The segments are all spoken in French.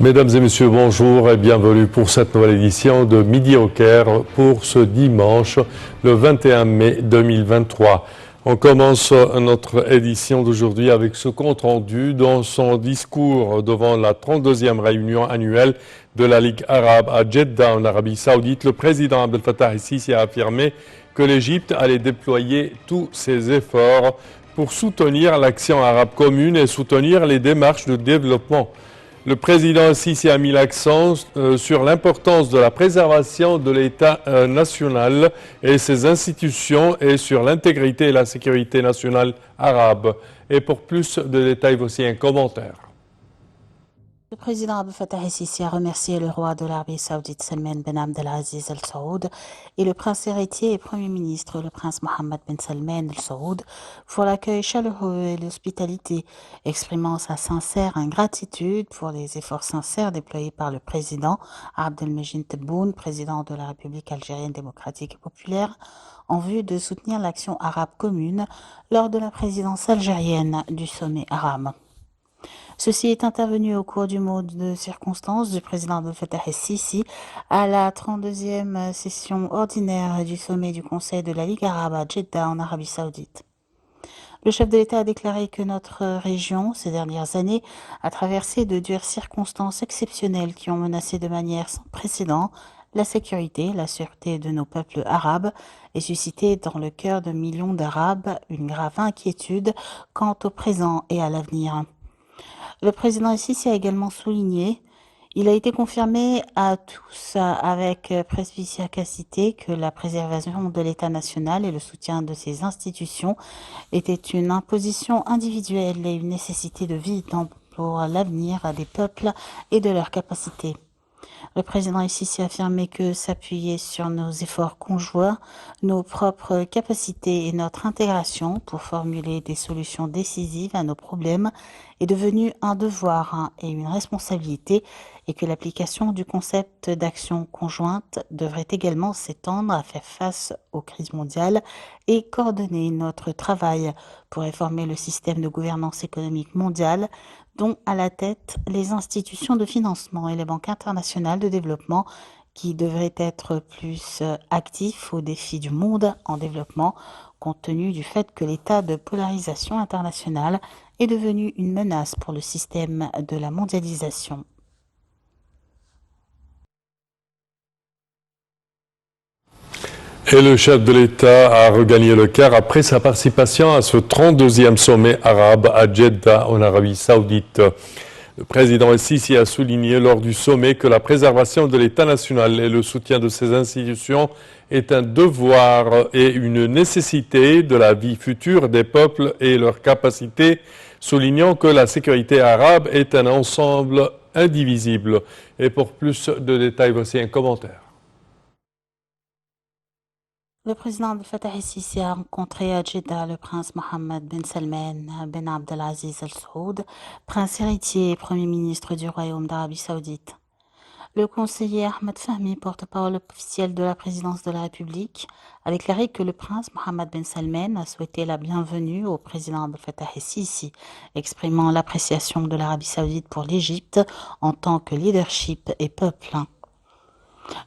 Mesdames et messieurs, bonjour et bienvenue pour cette nouvelle édition de Midi au Caire pour ce dimanche, le 21 mai 2023. On commence notre édition d'aujourd'hui avec ce compte rendu dans son discours devant la 32e réunion annuelle de la Ligue arabe à Jeddah en Arabie Saoudite. Le président Abdel Fattah el-Sisi a affirmé que l'Égypte allait déployer tous ses efforts pour soutenir l'action arabe commune et soutenir les démarches de développement. Le président Sisi a mis l'accent sur l'importance de la préservation de l'État national et ses institutions et sur l'intégrité et la sécurité nationale arabe. Et pour plus de détails, voici un commentaire. Le président Abdel Fattah el-Sisi a remercié le roi de l'Arabie Saoudite Salman Ben Abdelaziz Al Saoud et le prince héritier et premier ministre, le prince Mohammed Ben Salman Al Saoud, pour l'accueil chaleureux et l'hospitalité, exprimant sa sincère ingratitude pour les efforts sincères déployés par le président Abdelmejid Tebboune, président de la République algérienne démocratique et populaire, en vue de soutenir l'action arabe commune lors de la présidence algérienne du sommet arabe. Ceci est intervenu au cours du mot de circonstance du président Abdel Fattah el-Sisi à la 32e session ordinaire du sommet du Conseil de la Ligue arabe à Jeddah en Arabie Saoudite. Le chef de l'État a déclaré que notre région, ces dernières années, a traversé de dures circonstances exceptionnelles qui ont menacé de manière sans précédent la sécurité, la sûreté de nos peuples arabes et suscité dans le cœur de millions d'Arabes une grave inquiétude quant au présent et à l'avenir. Le président Sisi a également souligné, il a été confirmé à tous avec perspicacité que la préservation de l'État national et le soutien de ses institutions étaient une imposition individuelle et une nécessité de vie pour l'avenir des peuples et de leurs capacités. Le président Sisi a affirmé que s'appuyer sur nos efforts conjoints, nos propres capacités et notre intégration pour formuler des solutions décisives à nos problèmes est devenu un devoir et une responsabilité et que l'application du concept d'action conjointe devrait également s'étendre à faire face aux crises mondiales et coordonner notre travail pour réformer le système de gouvernance économique mondiale dont à la tête les institutions de financement et les banques internationales de développement qui devraient être plus actifs aux défis du monde en développement, compte tenu du fait que l'état de polarisation internationale est devenu une menace pour le système de la mondialisation. Et le chef de l'État a regagné le Caire après sa participation à ce 32e sommet arabe à Jeddah en Arabie Saoudite. Le président el-Sisi a souligné lors du sommet que la préservation de l'État national et le soutien de ses institutions est un devoir et une nécessité de la vie future des peuples et leurs capacités, soulignant que la sécurité arabe est un ensemble indivisible. Et pour plus de détails, voici un commentaire. Le président Abdel Fattah el-Sisi a rencontré à Jeddah le prince Mohammed Ben Salman Ben Abdelaziz Al Saoud, prince héritier et premier ministre du Royaume d'Arabie Saoudite. Le conseiller Ahmed Fahmi, porte-parole officiel de la présidence de la République, a déclaré que le prince Mohammed Ben Salman a souhaité la bienvenue au président Abdel Fattah el-Sisi, exprimant l'appréciation de l'Arabie Saoudite pour l'Égypte en tant que leadership et peuple.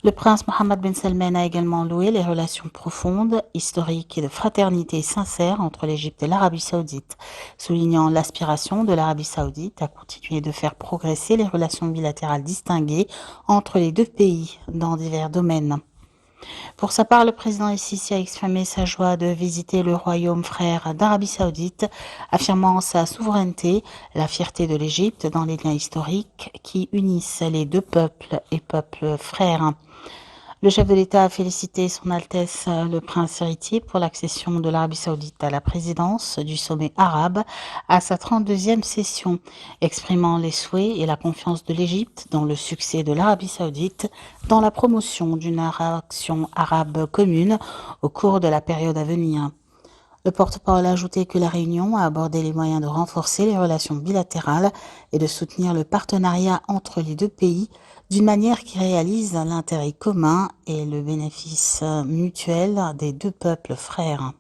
Le prince Mohammed Ben Salman a également loué les relations profondes, historiques et de fraternité sincère entre l'Égypte et l'Arabie Saoudite, soulignant l'aspiration de l'Arabie Saoudite à continuer de faire progresser les relations bilatérales distinguées entre les deux pays dans divers domaines. Pour sa part, le président el-Sisi a exprimé sa joie de visiter le royaume frère d'Arabie Saoudite, affirmant sa souveraineté, la fierté de l'Égypte dans les liens historiques qui unissent les deux peuples et peuples frères. Le chef de l'État a félicité son Altesse le prince héritier pour l'accession de l'Arabie Saoudite à la présidence du sommet arabe à sa 32e session, exprimant les souhaits et la confiance de l'Égypte dans le succès de l'Arabie Saoudite dans la promotion d'une action arabe commune au cours de la période à venir. Le porte-parole a ajouté que la réunion a abordé les moyens de renforcer les relations bilatérales et de soutenir le partenariat entre les deux pays d'une manière qui réalise l'intérêt commun et le bénéfice mutuel des deux peuples frères.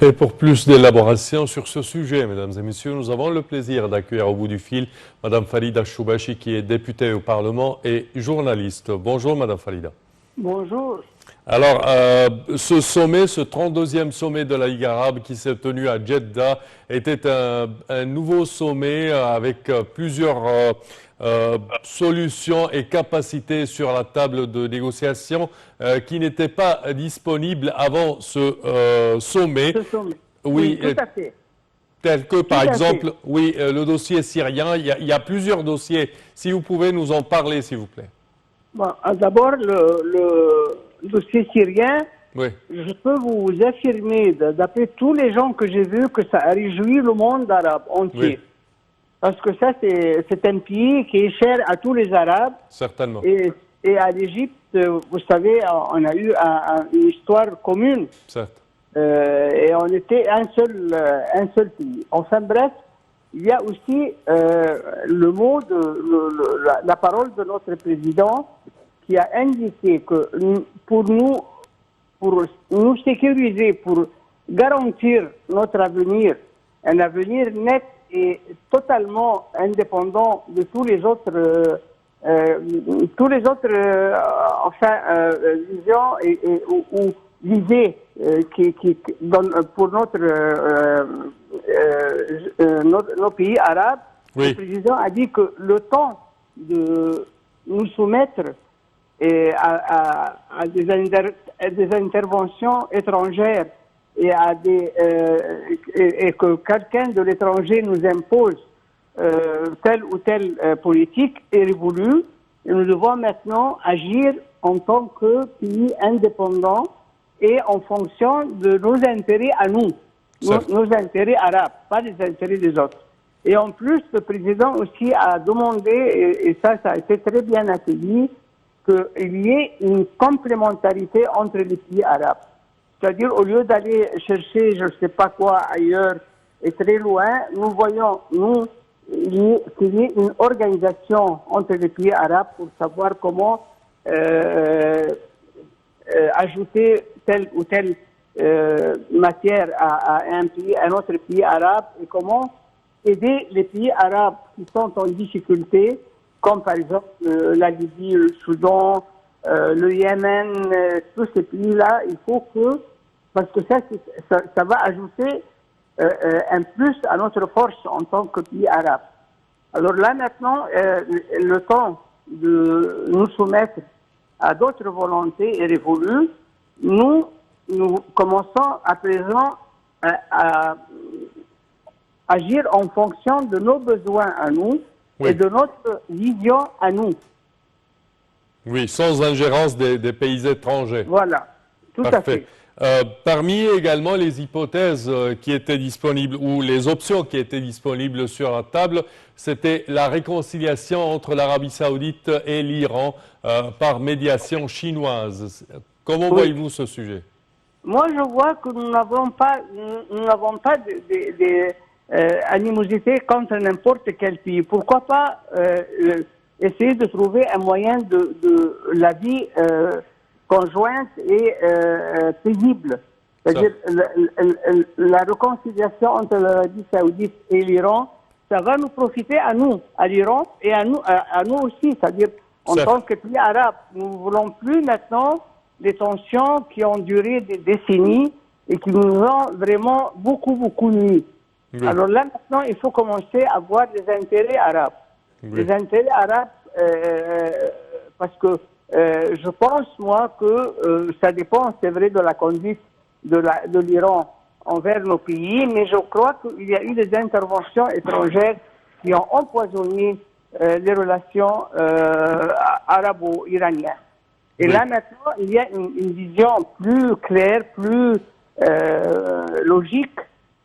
Et pour plus d'élaboration sur ce sujet, mesdames et messieurs, nous avons le plaisir d'accueillir au bout du fil Madame Farida Choubachi, qui est députée au Parlement et journaliste. Bonjour Madame Farida. Bonjour. Alors, ce sommet, ce 32e sommet de la Ligue arabe qui s'est tenu à Jeddah, était un nouveau sommet avec plusieurs solutions et capacités sur la table de négociation qui n'étaient pas disponibles avant ce sommet. Ce sommet. Oui, tout à fait. Tel que, par Tout à exemple, fait. oui, le dossier syrien. Il y a plusieurs dossiers. Si vous pouvez nous en parler, s'il vous plaît. Bon, d'abord, le dossier syrien, Oui, je peux vous affirmer, d'après tous les gens que j'ai vus, que ça a réjoui le monde arabe entier. Oui. Parce que ça, c'est un pays qui est cher à tous les Arabes. certainement. Et à l'Égypte, vous savez, on a eu une histoire commune. Certes. Et on était un seul pays. Enfin bref, il y a aussi le mot, la parole de notre président qui a indiqué que pour nous sécuriser, pour garantir notre avenir, un avenir net et totalement indépendant de tous les autres visions ou l'idée qui donne pour nos pays arabes, Oui. le président a dit que le temps de nous soumettre à des interventions étrangères et et que quelqu'un de l'étranger nous impose telle ou telle politique est révolue, et nous devons maintenant agir en tant que pays indépendant et en fonction de nos intérêts à nous, nos intérêts arabes, pas les intérêts des autres. Et en plus, le président aussi a demandé, et ça a été très bien accueilli, qu'il y ait une complémentarité entre les pays arabes. C'est-à-dire, au lieu d'aller chercher je ne sais pas quoi ailleurs et très loin, nous voyons, qu'il y ait une organisation entre les pays arabes pour savoir comment ajouter telle ou telle matière à un autre pays arabe et comment aider les pays arabes qui sont en difficulté, comme par exemple la Libye, le Soudan, le Yémen, tous ces pays-là. Il faut que, parce que ça va ajouter un plus à notre force en tant que pays arabe. Alors là maintenant, le temps de nous soumettre à d'autres volontés est révolu. Nous commençons à présent à agir en fonction de nos besoins à nous et de notre vision à nous. Oui, sans ingérence des pays étrangers. Voilà, tout à fait. Parmi également les hypothèses qui étaient disponibles ou les options qui étaient disponibles sur la table, c'était la réconciliation entre l'Arabie Saoudite et l'Iran par médiation chinoise. Comment voyez-vous ce sujet? Moi, je vois que nous n'avons pas animosité contre n'importe quel pays. Pourquoi pas essayer de trouver un moyen de la vie conjointe et paisible. C'est-à-dire la réconciliation entre l'Arabie Saoudite et l'Iran, ça va nous profiter à nous, à l'Iran et à nous aussi. C'est-à-dire en tant que pays arabe, nous ne voulons plus maintenant des tensions qui ont duré des décennies et qui nous ont vraiment beaucoup nuit. Oui. Alors là, maintenant, il faut commencer à voir les intérêts arabes. Oui. Les intérêts arabes, parce que je pense, moi, que ça dépend, c'est vrai, de la conduite de l'Iran envers nos pays, mais je crois qu'il y a eu des interventions étrangères qui ont empoisonné les relations arabo-iraniennes. Et là, maintenant, il y a une vision plus claire, plus logique,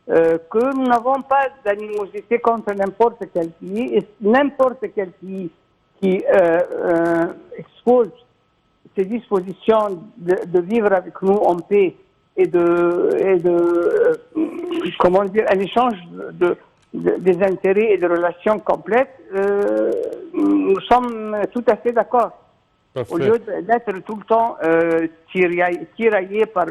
que nous n'avons pas d'animosité contre n'importe quel pays, et n'importe quel pays qui expose ses dispositions de vivre avec nous en paix et comment dire, un échange des intérêts et de relations complètes, nous sommes tout à fait d'accord. Au lieu d'être tout le temps tiraillés par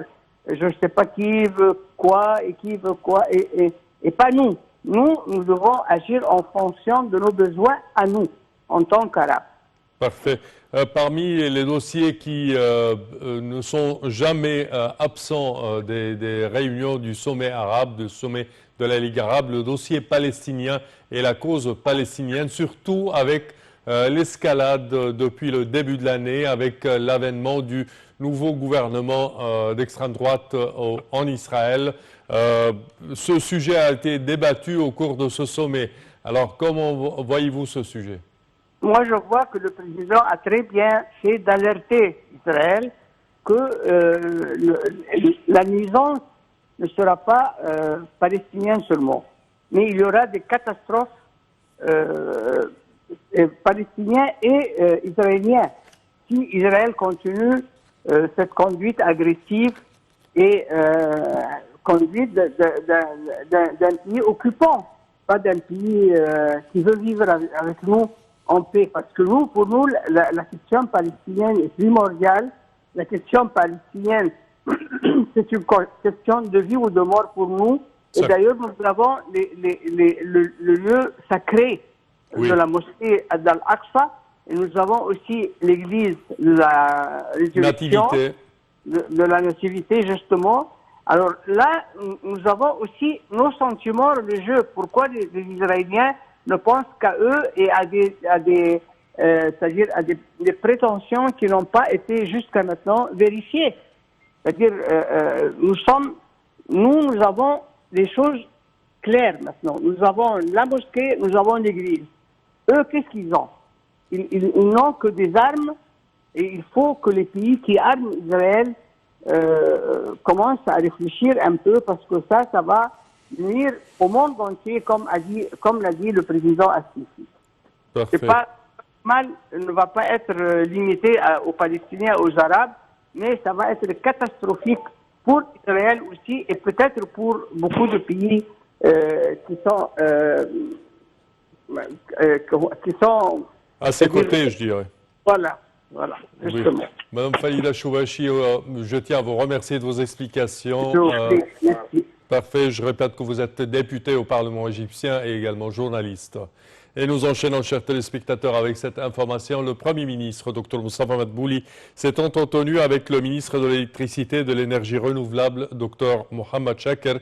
je ne sais pas qui veut quoi et qui veut quoi, et pas nous. Nous devons agir en fonction de nos besoins à nous, en tant qu'Arabes. Parfait. Parmi les dossiers qui ne sont jamais absents des réunions du sommet arabe, du sommet de la Ligue arabe, le dossier palestinien et la cause palestinienne, surtout avec l'escalade depuis le début de l'année, avec l'avènement du nouveau gouvernement d'extrême droite en Israël. Ce sujet a été débattu au cours de ce sommet. Alors, comment voyez-vous ce sujet? Moi, je vois que le président a très bien fait d'alerter Israël que la nuisance ne sera pas palestinienne seulement, mais il y aura des catastrophes palestiniennes et israéliennes si Israël continue cette conduite agressive et conduite d'un pays occupant, pas d'un pays qui veut vivre avec nous en paix. Parce que nous, pour nous, la question palestinienne est primordiale. La question palestinienne, c'est une question de vie ou de mort pour nous. Et d'ailleurs, nous avons le lieu sacré de la mosquée d'Al-Aqsa. Et nous avons aussi l'église de la résurrection, de la nativité, justement. Alors là, nous avons aussi nos sentiments religieux. Pourquoi les Israéliens ne pensent qu'à eux et à c'est-à-dire à des prétentions qui n'ont pas été jusqu'à maintenant vérifiées. C'est-à-dire, nous avons des choses claires maintenant. Nous avons la mosquée, nous avons l'église. Eux, qu'est-ce qu'ils ont? Ils n'ont que des armes, et il faut que les pays qui arment Israël commencent à réfléchir un peu, parce que ça va nuire au monde entier, comme l'a dit le président Assisi. C'est pas mal, ne va pas être limité aux Palestiniens, aux Arabes, mais ça va être catastrophique pour Israël aussi, et peut-être pour beaucoup de pays qui sont à ses côtés, je dirais. Voilà, justement. Oui. Madame Falida Choubachi, je tiens à vous remercier de vos explications. Merci. Parfait, je répète que vous êtes député au Parlement égyptien et également journaliste. Et nous enchaînons, chers téléspectateurs, avec cette information. Le Premier ministre, Dr Moustapha Madbouli, s'est entretenu avec le ministre de l'Électricité et de l'Énergie renouvelable, Dr Mohamed Chaker,